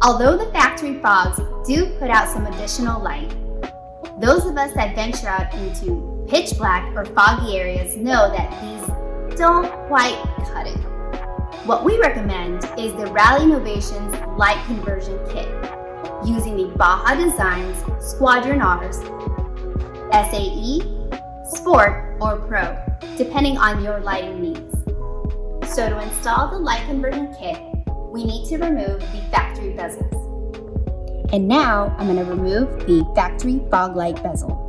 Although the factory fogs do put out some additional light, those of us that venture out into pitch black or foggy areas know that these don't quite cut it. What we recommend is the Rally Innovations Light Conversion Kit using the Baja Designs Squadron-R's SAE, Sport, or Pro, depending on your lighting needs. So to install the light conversion kit, we need to remove the factory bezels. And now I'm going to remove the factory fog light bezel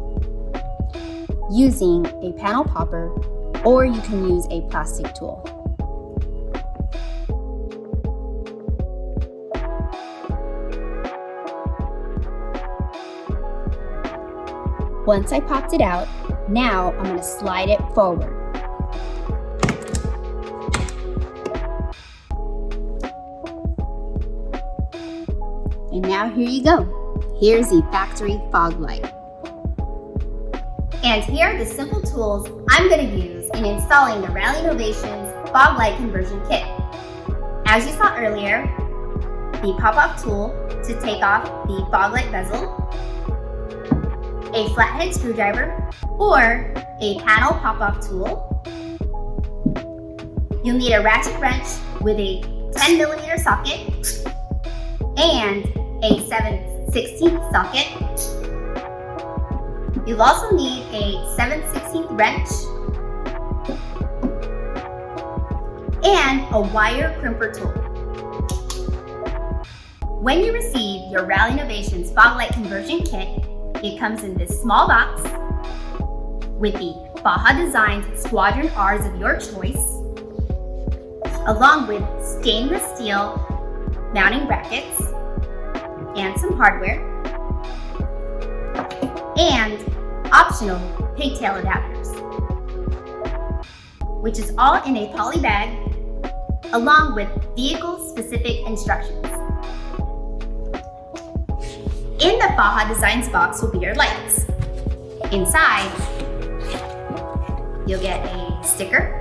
using a panel popper, or you can use a plastic tool. Once I popped it out, now I'm going to slide it forward. And now here you go. Here's the factory fog light. And here are the simple tools I'm going to use in installing the Rally Innovations Fog Light Conversion Kit. As you saw earlier, the pop-off tool to take off the fog light bezel, a flathead screwdriver, or a panel pop-off tool. You'll need a ratchet wrench with a 10mm socket and a 7/16 socket. You'll also need a 7/16 wrench and a wire crimper tool. When you receive your Rally Innovations Fog Light Conversion Kit, it comes in this small box with the Baja Designs Squadron-R's of your choice, along with stainless steel mounting brackets and some hardware, and optional pigtail adapters, which is all in a poly bag, along with vehicle-specific instructions. In the Baja Designs box will be your lights. Inside, you'll get a sticker,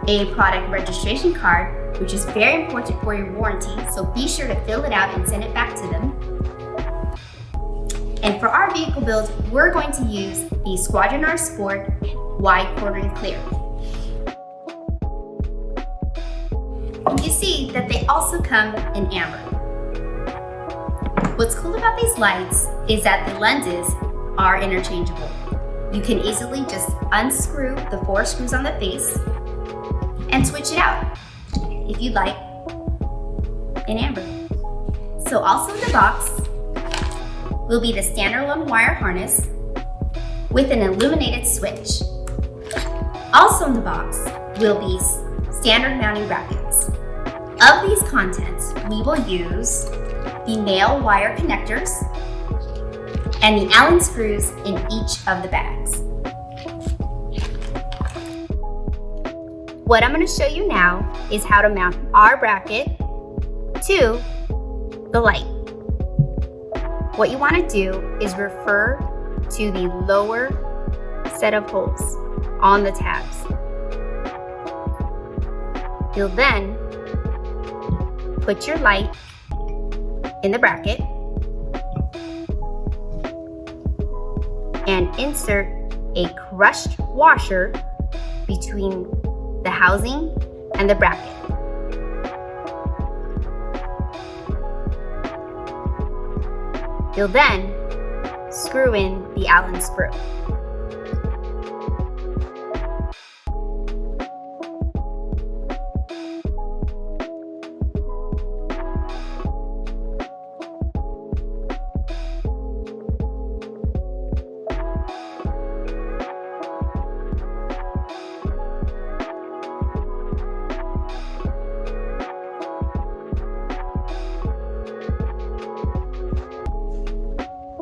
a product registration card, which is very important for your warranty, so be sure to fill it out and send it back to them. And for our vehicle builds, we're going to use the Squadron-R Sport wide quartering clear. You see that they also come in amber. What's cool about these lights is that the lenses are interchangeable. You can easily just unscrew the 4 screws on the face and switch it out if you'd like in amber. So also in the box will be the standalone wire harness with an illuminated switch. Also in the box will be standard mounting brackets. Of these contents, we will use the male wire connectors and the Allen screws in each of the bags. What I'm going to show you now is how to mount our bracket to the light. What you want to do is refer to the lower set of holes on the tabs. You'll then put your light in the bracket and insert a crushed washer between the housing and the bracket. You'll then screw in the Allen screw.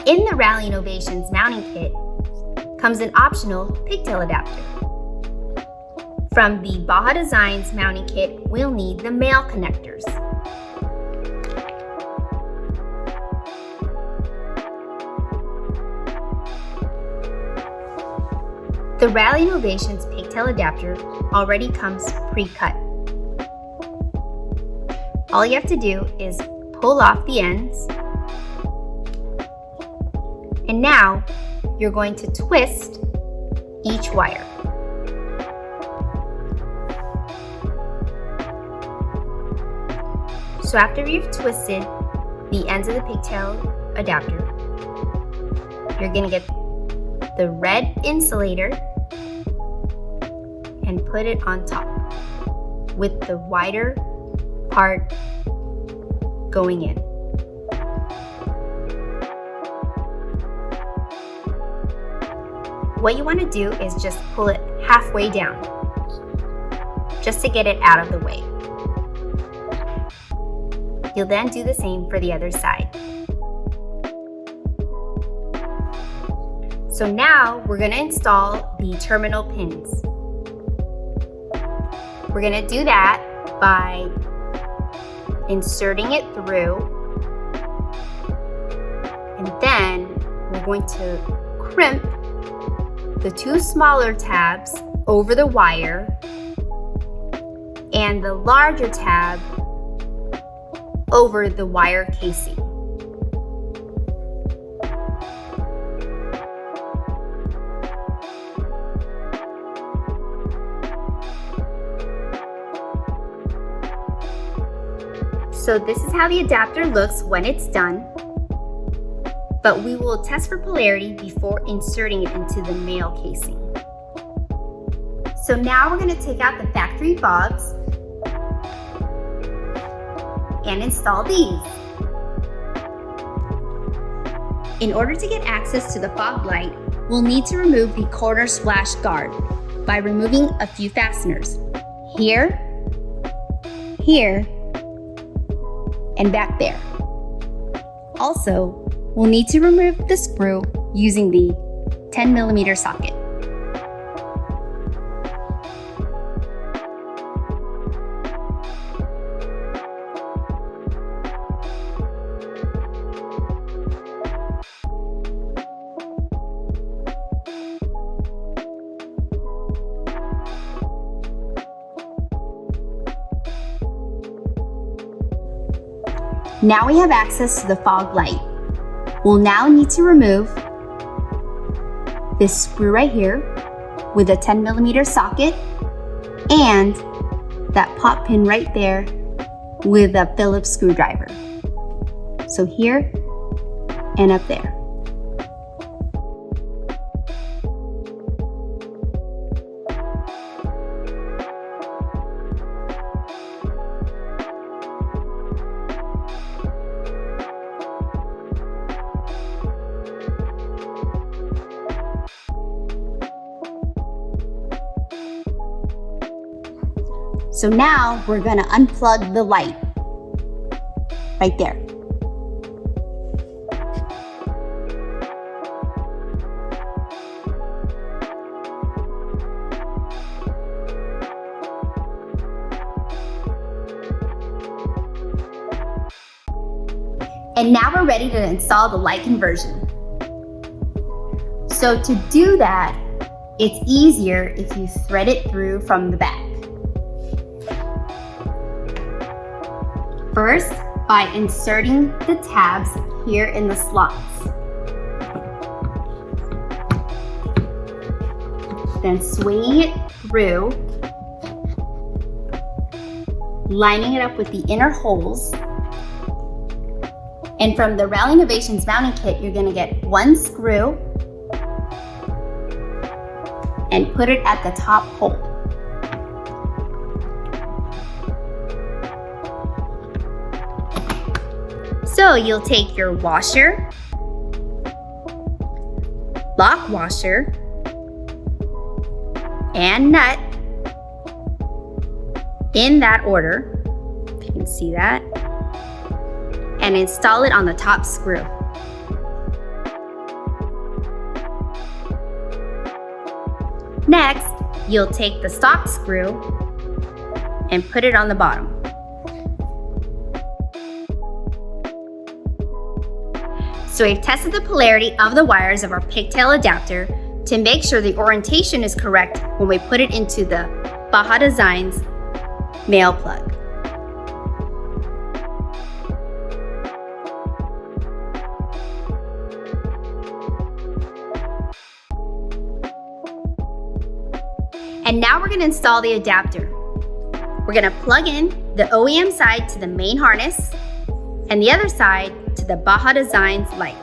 In the Rally Innovations mounting kit comes an optional pigtail adapter. From the Baja Designs mounting kit, we'll need the male connectors. The Rally Innovations pigtail adapter already comes pre-cut. All you have to do is pull off the ends. And now you're going to twist each wire. So after you've twisted the ends of the pigtail adapter, you're going to get the red insulator and put it on top with the wider part going in. What you want to do is just pull it halfway down, just to get it out of the way. You'll then do the same for the other side. So now we're going to install the terminal pins. We're going to do that by inserting it through, and then we're going to crimp the two smaller tabs over the wire and the larger tab over the wire casing. So this is how the adapter looks when it's done, but we will test for polarity before inserting it into the male casing. So now we're going to take out the factory fogs and install these. In order to get access to the fog light, we'll need to remove the corner splash guard by removing a few fasteners. Here, here, and back there. Also, we'll need to remove the screw using the 10mm socket. Now we have access to the fog light. We'll now need to remove this screw right here with a 10mm socket and that pop pin right there with a Phillips screwdriver. So here and up there. So now we're going to unplug the light right there. And now we're ready to install the light conversion. So to do that, it's easier if you thread it through from the back. First, by inserting the tabs here in the slots. Then swinging it through, lining it up with the inner holes. And from the Rally Innovations mounting kit, you're going to get one screw and put it at the top hole. So you'll take your washer, lock washer, and nut in that order, if you can see that, and install it on the top screw. Next, you'll take the stop screw and put it on the bottom. So we've tested the polarity of the wires of our pigtail adapter to make sure the orientation is correct when we put it into the Baja Designs male plug. now we're going to install the adapter. We're going to plug in the OEM side to the main harness and the other side to the Baja Designs light.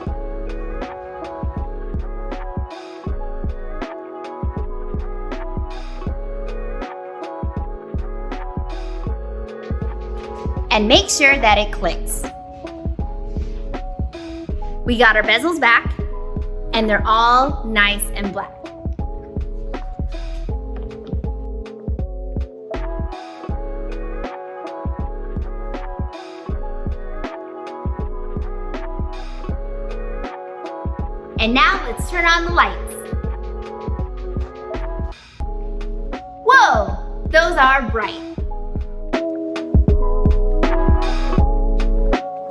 And make sure that it clicks. We got our bezels back, and they're all nice and black. And now let's turn on the lights. Whoa, those are bright.